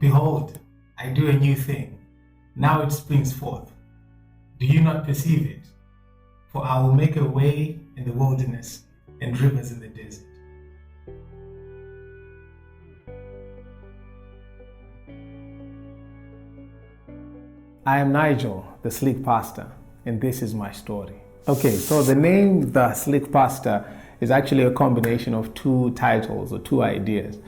Behold, I do a new thing. Now it springs forth. Do you not perceive it? For I will make a way in the wilderness and rivers in the desert. I am Nigel, the Slick Pastor, and this is my story. Okay, so the name The Slick Pastor is actually a combination of two titles or two ideas.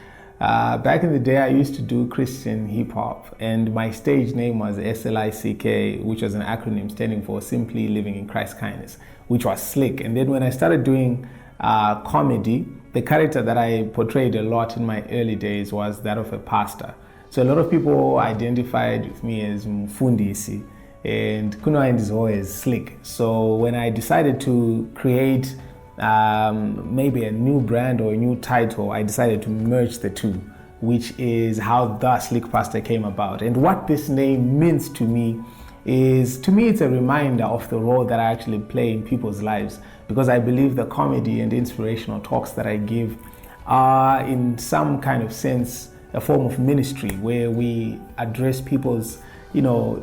Back in the day, I used to do Christian hip hop, and my stage name was SLICK, which was an acronym standing for Simply Living in Christ Kindness, which was Slick. And then when I started doing comedy, the character that I portrayed a lot in my early days was that of a pastor. So a lot of people identified with me as Mfundisi, and Kuno is always Slick. So when I decided to create maybe a new brand or a new title, I decided to merge the two, which is how The Slick Pastor came about. And what this name means to me is, it's a reminder of the role that I actually play in people's lives, because I believe the comedy and inspirational talks that I give are in some kind of sense a form of ministry where we address people's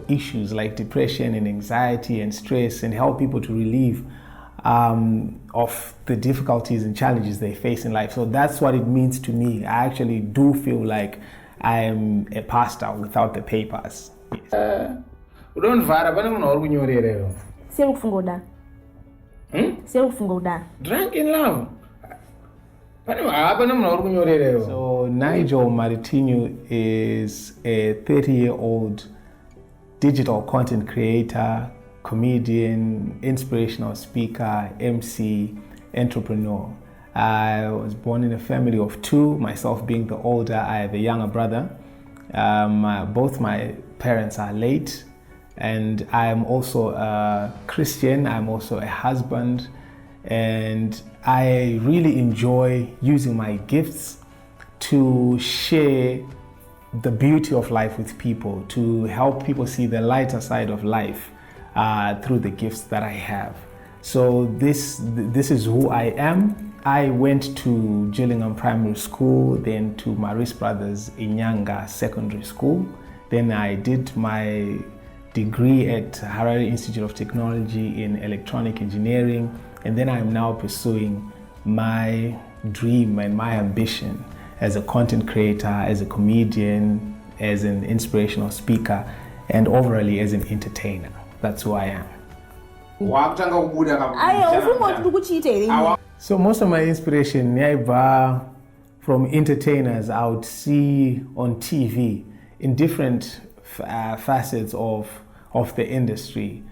issues like depression and anxiety and stress, and help people to relieve of the difficulties and challenges they face in life. So that's what it means to me. I actually do feel like I am a pastor without the papers. Yes. Drunk in love. So Nigel Maritinho is a 30-year-old digital content creator, comedian, inspirational speaker, MC, entrepreneur. I was born in a family of two, myself being the older. I have a younger brother. Both my parents are late, and I am also a Christian. I'm also a husband, and I really enjoy using my gifts to share the beauty of life with people, to help people see the lighter side of life through the gifts that I have. So this is who I am. I went to Gillingham Primary School, then to Maris Brothers Inyanga Secondary School. Then I did my degree at Harare Institute of Technology in electronic engineering. And then I'm now pursuing my dream and my ambition as a content creator, as a comedian, as an inspirational speaker, and overall as an entertainer. That's who I am. So most of my inspiration from entertainers I would see on TV in different facets of the industry.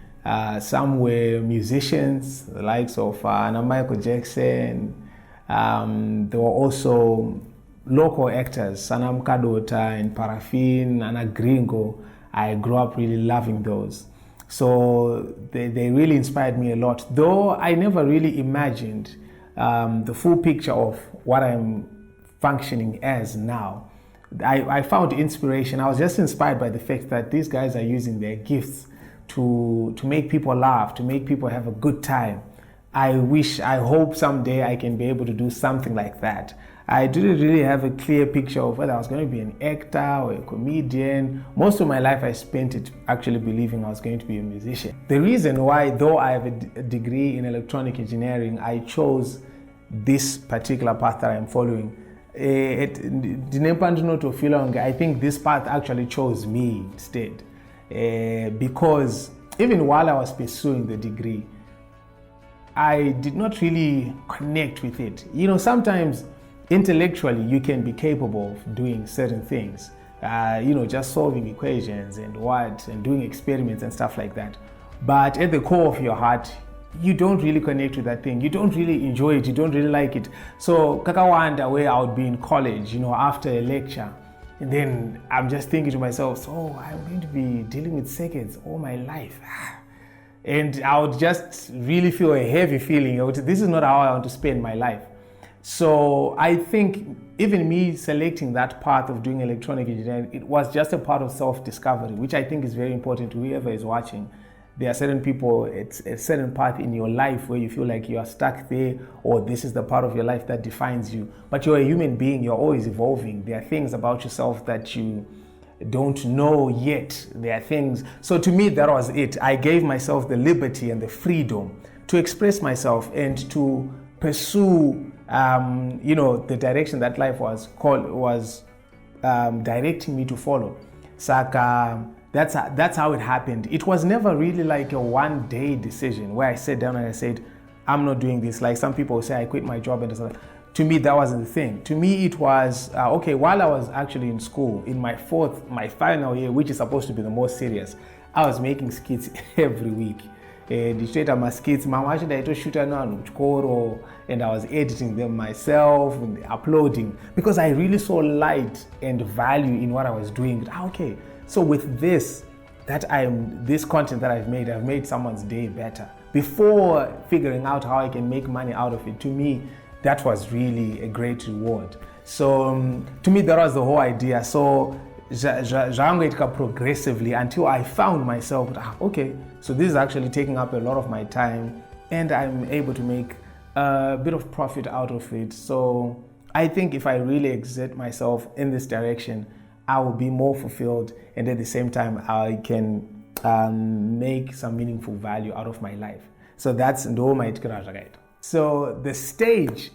Some were musicians, the likes of Michael Jackson. There were also local actors, Sanam Kadota and Parafin, Ana Gringo. I grew up really loving those. So they really inspired me a lot, though I never really imagined the full picture of what I'm functioning as now. I found inspiration. I was just inspired by the fact that these guys are using their gifts to make people laugh, to make people have a good time. I hope someday I can be able to do something like that. I didn't really have a clear picture of whether I was going to be an actor or a comedian. Most of my life I spent it actually believing I was going to be a musician. The reason why, though I have a degree in electronic engineering, I chose this particular path that I'm following. I think this path actually chose me instead. Because even while I was pursuing the degree, I did not really connect with it. Sometimes intellectually you can be capable of doing certain things, just solving equations and doing experiments and stuff like that. But at the core of your heart, you don't really connect with that thing. You don't really enjoy it. You don't really like it. So kakawanda where I would be in college, after a lecture, and then I'm just thinking to myself, so I'm going to be dealing with circuits all my life. And I would just really feel a heavy feeling. This is not how I want to spend my life. So I think even me selecting that path of doing electronic engineering, it was just a part of self-discovery, which I think is very important to whoever is watching. There are certain people, it's a certain path in your life where you feel like you are stuck there, or this is the part of your life that defines you. But you're a human being, you're always evolving. There are things about yourself that you don't know yet. There are things. So to me, that was it. I gave myself the liberty and the freedom to express myself and to pursue, the direction that life was directing me to follow. Saka, that's how it happened. It was never really like a one-day decision where I sat down and I said, I'm not doing this. Like some people say, I quit my job and stuff. To me, that wasn't the thing. To me, it was, while I was actually in school, in my final year, which is supposed to be the most serious, I was making skits every week. And my skits, and I was editing them myself and uploading because I really saw light and value in what I was doing. Okay, so with this content that I've made someone's day better. Before figuring out how I can make money out of it, to me, that was really a great reward. So to me, that was the whole idea. So progressively until I found myself, okay, so this is actually taking up a lot of my time and I'm able to make a bit of profit out of it. So I think if I really exert myself in this direction, I will be more fulfilled and at the same time I can make some meaningful value out of my life. So that's Ndoma Itkirajagait. So the stage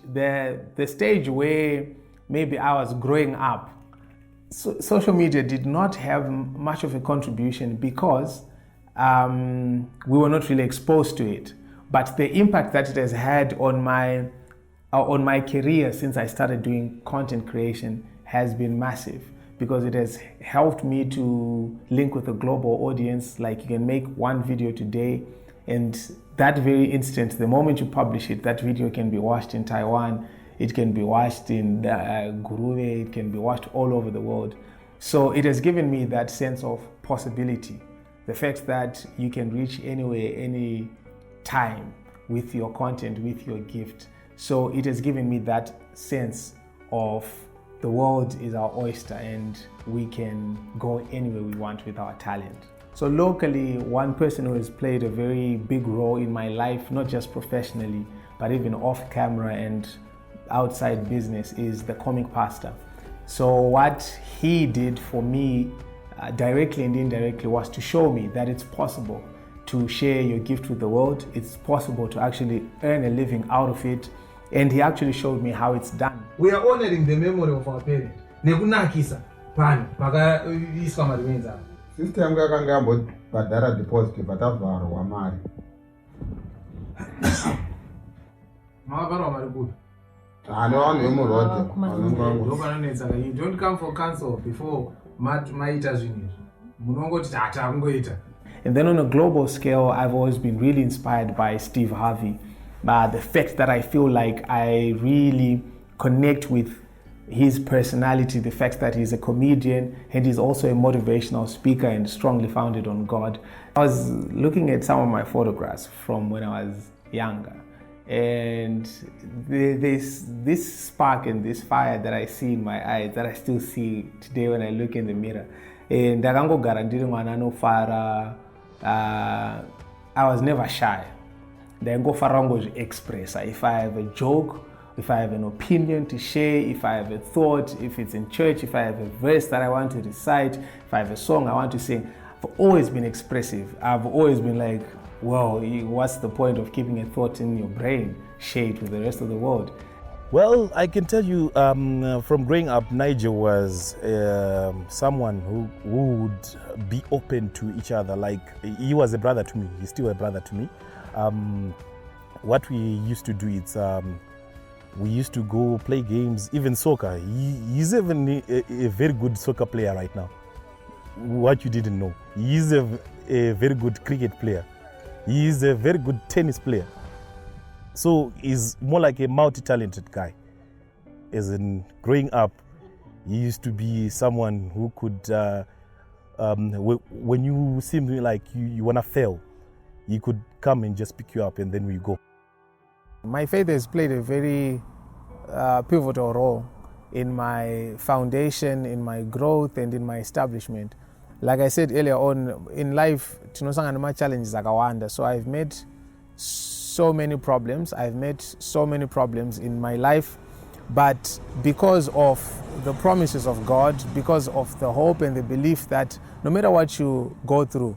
where maybe I was growing up, social media did not have much of a contribution because we were not really exposed to it. But the impact that it has had on my career since I started doing content creation has been massive because it has helped me to link with a global audience. Like you can make one video today and that very instant, the moment you publish it, that video can be watched in Taiwan, it can be watched in Guruwe, it can be watched all over the world. So it has given me that sense of possibility. The fact that you can reach anywhere, any time with your content, with your gift. So it has given me that sense of the world is our oyster and we can go anywhere we want with our talent. So locally, one person who has played a very big role in my life, not just professionally, but even off camera and outside business is the comic pastor. So what he did for me directly and indirectly was to show me that it's possible to share your gift with the world. It's possible to actually earn a living out of it. And he actually showed me how it's done. We are honoring the memory of our parents. Nekunakisa pan paka iswa marimenza. System yakanga badara deposit batavharo wamari. Mavaro mari good. You don't come for council before maita zvinhu. Munongoti tata kungoita. And then on a global scale, I've always been really inspired by Steve Harvey. The fact that I feel like I really connect with his personality, the fact that he's a comedian and he's also a motivational speaker and strongly founded on God. I was looking at some of my photographs from when I was younger, and this spark and this fire that I see in my eyes that I still see today when I look in the mirror. And I was never shy. Express. If I have a joke, if I have an opinion to share, if I have a thought, if it's in church, if I have a verse that I want to recite, if I have a song I want to sing, I've always been expressive. I've always been like, well, what's the point of keeping a thought in your brain? Share it with the rest of the world. Well, I can tell you from growing up, Nigel was someone who would be open to each other. Like, he was a brother to me. He's still a brother to me. What we used to do is we used to go play games, even soccer. He's even a very good soccer player right now. What you didn't know. He's a very good cricket player. He's a very good tennis player. So he's more like a multi-talented guy. As in growing up, he used to be someone who could, when you seem like you want to fail, he could come and just pick you up and then we go. My faith has played a very pivotal role in my foundation, in my growth, and in my establishment. Like I said earlier on, in life, challenges akawanda. So I've met so many problems. I've met so many problems in my life, but because of the promises of God, because of the hope and the belief that no matter what you go through,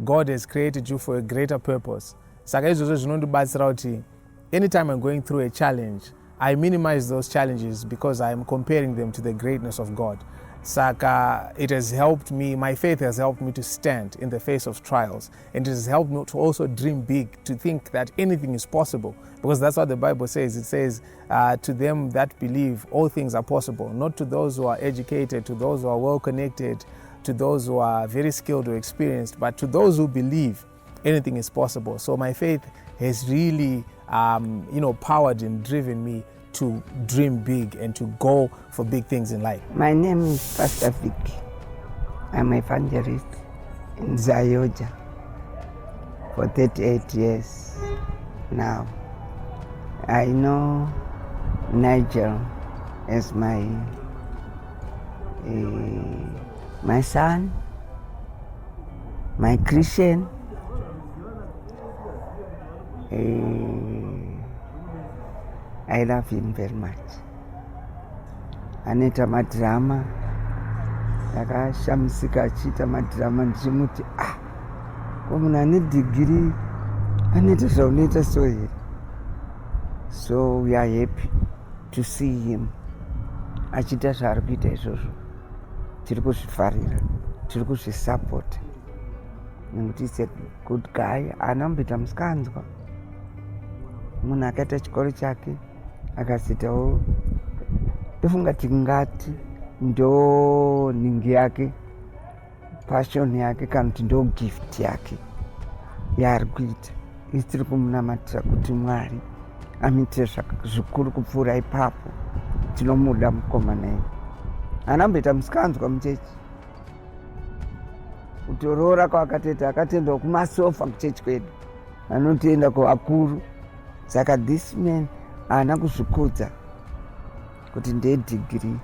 God has created you for a greater purpose. Saka izvozvo zvinondibatsira kuti anytime I'm going through a challenge, I minimize those challenges because I'm comparing them to the greatness of God. Saka, it has helped me, my faith has helped me to stand in the face of trials. And it has helped me to also dream big, to think that anything is possible. Because that's what the Bible says. It says, to them that believe, all things are possible. Not to those who are educated, to those who are well connected, to those who are very skilled or experienced, but to those who believe, anything is possible. So my faith has really, powered and driven me to dream big and to go for big things in life. My name is Pastor Vicky. I'm an evangelist in Zayoja for 38 years now. I know Nigel as my son, my Christian. I love him very much. Anoita madhirama, akashamisika achiita madhirama, ndichimuti ko munhu ane dhigiri anoita zvaunoita so here. So we are happy to see him achiita zvaari kuita izvozvo. Tiri kuzvifarira, tiri kuzvisapota nekuti is a good guy. Haana kumboita musikanzwa. Munhu akaita chikoro chake akasitawo ndofungati ngati ndo ningi yake, passion yake, kana kuti ndo gift yake yaari kuita. Isi tiri kumunamatira kuti Mwari amuitire zvikuru kupfuura ipapo. Tinomuda mukomana iye. Haana kumboita musikanzwa muchechi. Kutoroora kwakatoita akatendawo kumasofa kuchechi kwedu, anotoenda kuvakuru. Saka this man haana kuzvikudza kuti ndedhigiri,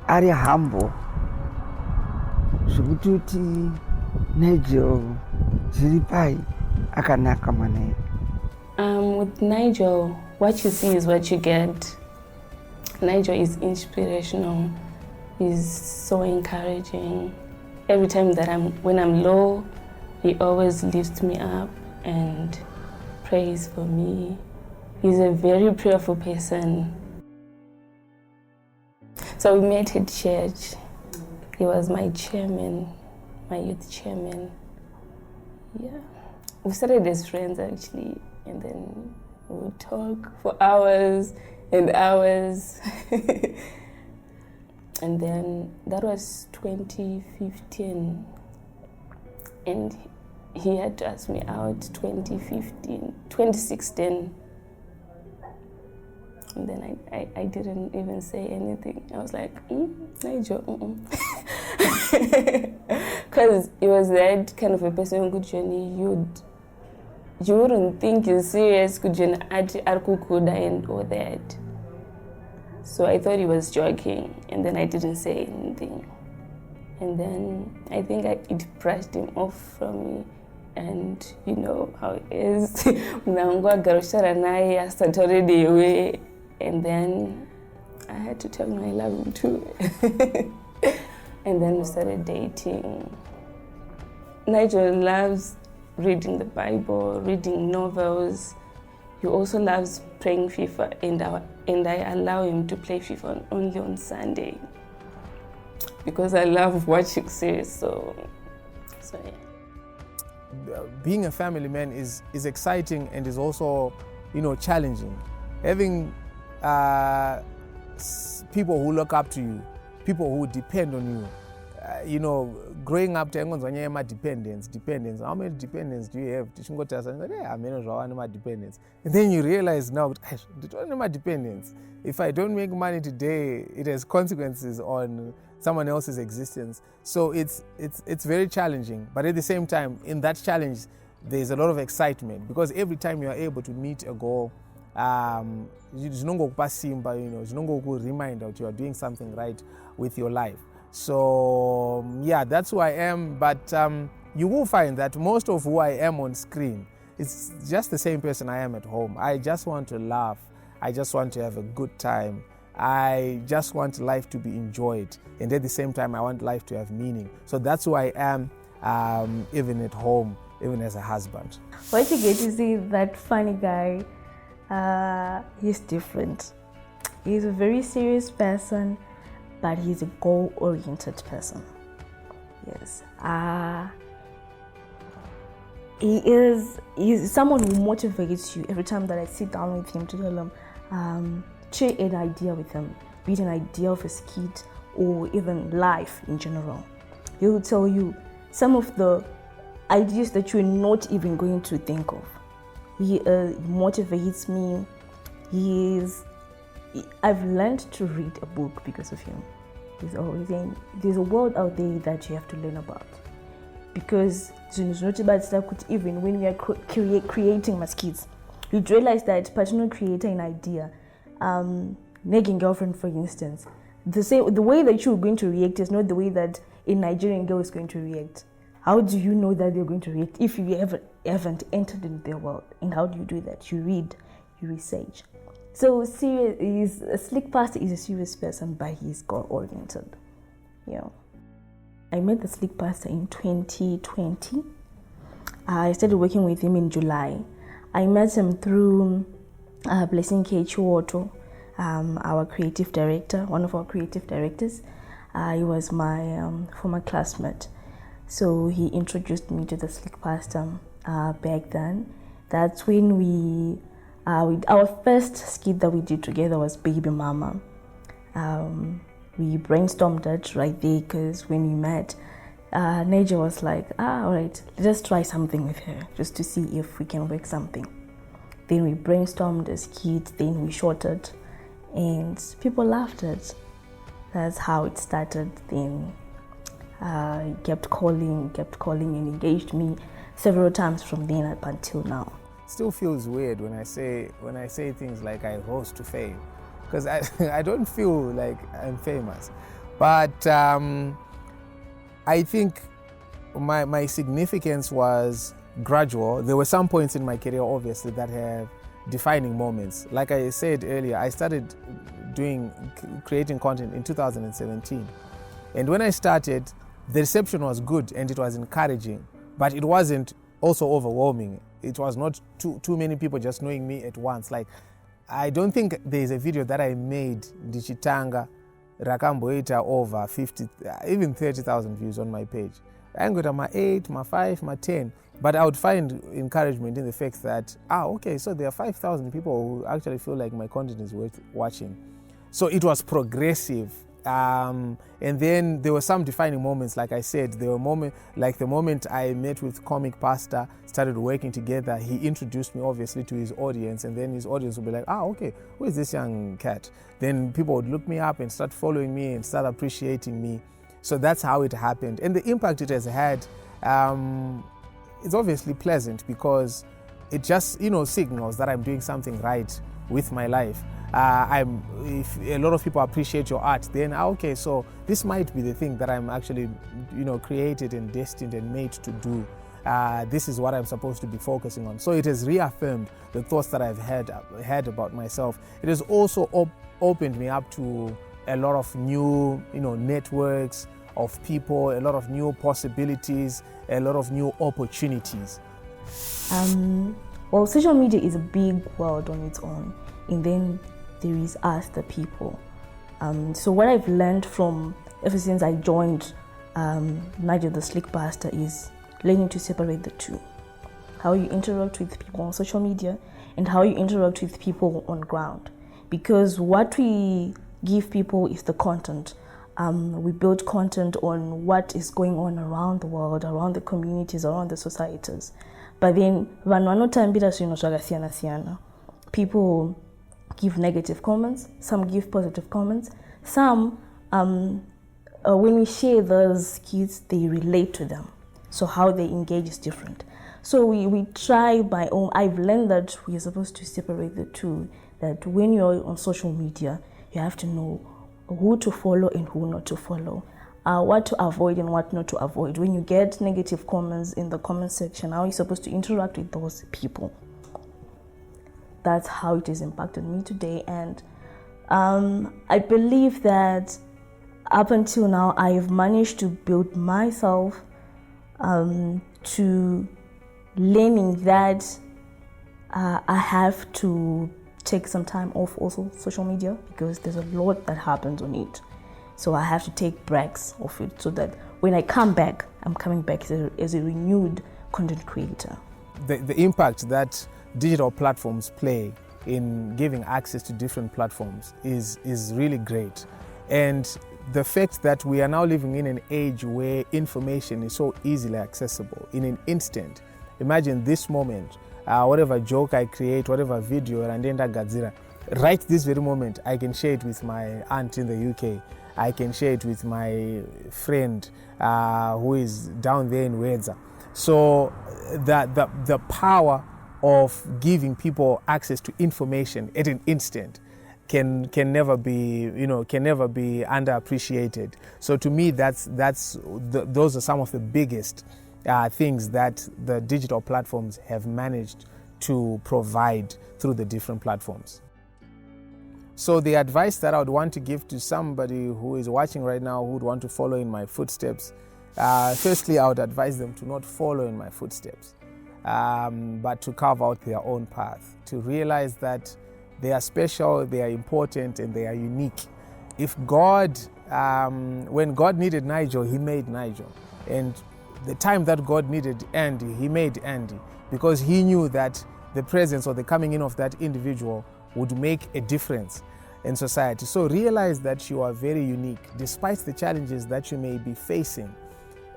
ari humble zvekuti Nigel zviri pai akanaka mwana iye. With Nigel, what you see is what you get. Nigel is inspirational. He's so encouraging. Every time that when I'm low, he always lifts me up and prays for me. He's a very prayerful person. So we met at church. He was my chairman, my youth chairman. Yeah. We started as friends actually, and then we would talk for hours and hours. And then that was 2015. And he had to ask me out 2016. And then I didn't even say anything. I was like, Nigel, because it was that kind of a person who could journey. You wouldn't think he's serious, could journey at Arkukuda and all that. So I thought he was joking, and then I didn't say anything. And then I think it brushed him off from me. And you know how it is. And then I had to tell him I love him too. And then we started dating. Nigel loves reading the Bible, reading novels. He also loves playing FIFA, and I allow him to play FIFA only on Sunday because I love watching series. So yeah. Being a family man is exciting and is also, challenging. Having people who look up to you, people who depend on you. Growing up, dependence. How many dependents do you have? And then you realize now, dependence. If I don't make money today, it has consequences on someone else's existence. So it's very challenging. But at the same time, in that challenge, there's a lot of excitement because every time you are able to meet a goal, you remind that you are doing something right with your life. So yeah, that's who I am. But you will find that most of who I am on screen is just the same person I am at home. I just want to laugh. I just want to have a good time. I just want life to be enjoyed, and at the same time I want life to have meaning. So that's who I am, even at home, even as a husband. What you get to see that funny guy, he's different. He's a very serious person, but he's a goal-oriented person. Yes. He's someone who motivates you every time that I sit down with him to tell him, share an idea with him, be it an idea of a skit or even life in general. He will tell you some of the ideas that you're not even going to think of. He motivates me. I've learned to read a book because of him. He's always saying there's a world out there that you have to learn about. Because it's not about stuff, even when we are creating my skits, we realize that partner creating an idea, nagging girlfriend for instance, the way that you're going to react is not the way that a Nigerian girl is going to react. How do you know that they're going to react if you haven't entered into their world? And how do you do that? You read, you research. So a slick pastor is a serious person, but he's goal-oriented. Yeah. I met the slick pastor in 2020. I started working with him in July. I met him through Blessing K. Chiwoto, our creative director, one of our creative directors. He was my former classmate. So he introduced me to the slick pastor back then. That's when our first skit that we did together was Baby Mama. We brainstormed it right there because when we met, Nigel was like, all right, let's try something with her just to see if we can work something. Then we brainstormed a skit, then we shot it, and people loved it. That's how it started. Then he kept calling and engaged me several times from then up until now. Still feels weird when I say things like I rose to fame, because I don't feel like I'm famous, but I think my significance was gradual. There were some points in my career, obviously, that have defining moments. Like I said earlier, I started creating content in 2017, and when I started, the reception was good and it was encouraging, but it wasn't also overwhelming. It was not too many people just knowing me at once. Like, I don't think there's a video that I made, Ndichitanga, Rakamboita, over 50, even 30,000 views on my page. I got my 8, my 5, my 10. But I would find encouragement in the fact that, okay, so there are 5,000 people who actually feel like my content is worth watching. So it was progressive. And then there were some defining moments, like I said. There were moments, like the moment I met with Comic Pastor, started working together, he introduced me obviously to his audience, and then his audience would be like, okay, who is this young cat? Then people would look me up and start following me and start appreciating me. So that's how it happened. And the impact it has had, it's obviously pleasant because it just, signals that I'm doing something right with my life. If a lot of people appreciate your art, then okay, so this might be the thing that I'm actually, created and destined and made to do. This is what I'm supposed to be focusing on. So it has reaffirmed the thoughts that I've had about myself. It has also opened me up to a lot of new, networks of people, a lot of new possibilities, a lot of new opportunities. Well, social media is a big world on its own, and then there is us, the people. So what I've learned from ever since I joined Nigel the Slick Pastor is learning to separate the two. How you interact with people on social media and how you interact with people on ground. Because what we give people is the content. We build content on what is going on around the world, around the communities, around the societies. But then, people give negative comments, some give positive comments, some, when we share those kids, they relate to them. So how they engage is different. So we try by own. I've learned that we're supposed to separate the two, that when you're on social media, you have to know who to follow and who not to follow, what to avoid and what not to avoid. When you get negative comments in the comment section, how are you supposed to interact with those people? That's how it has impacted me today, and I believe that up until now, I have managed to build myself to learning that I have to take some time off also social media, because there's a lot that happens on it. So I have to take breaks of it so that when I come back, I'm coming back as a renewed content creator. The impact that digital platforms play in giving access to different platforms is really great. And the fact that we are now living in an age where information is so easily accessible in an instant. Imagine this moment, whatever joke I create, whatever video, and then Gadzira, right this very moment, I can share it with my aunt in the UK. I can share it with my friend who is down there in Wedza. So the power of giving people access to information at an instant can never be underappreciated. So to me, those are some of the biggest things that the digital platforms have managed to provide through the different platforms. So the advice that I would want to give to somebody who is watching right now who would want to follow in my footsteps, firstly, I would advise them to not follow in my footsteps, but to carve out their own path, to realize that they are special, they are important, and they are unique. If God, when God needed Nigel, he made Nigel. And the time that God needed Andy, he made Andy, because he knew that the presence or the coming in of that individual would make a difference in society. So realize that you are very unique, despite the challenges that you may be facing.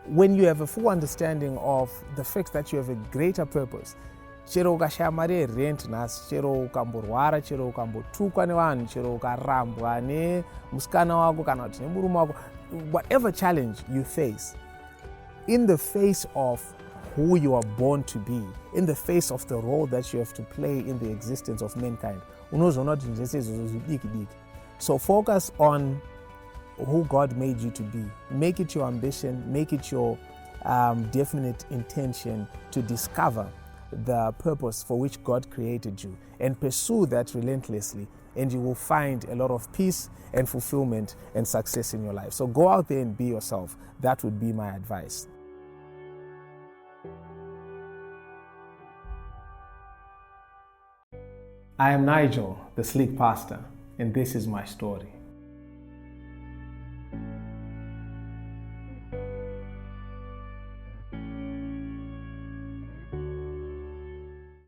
When you have a full understanding of the fact that you have a greater purpose, chero ukashaya mari yerent nhasi, chero ukamborwara, chero ukambotukwa nevanhu, chero ukarambwa nemusikana wako kana kuti nemurume wako, whatever challenge you face, in the face of who you are born to be, in the face of the role that you have to play in the existence of mankind, so focus on who God made you to be. Make it your ambition, make it your definite intention to discover the purpose for which God created you, and pursue that relentlessly, and you will find a lot of peace and fulfillment and success in your life. So go out there and be yourself. That would be my advice. I am Nigel, the sleek pastor, and this is my story.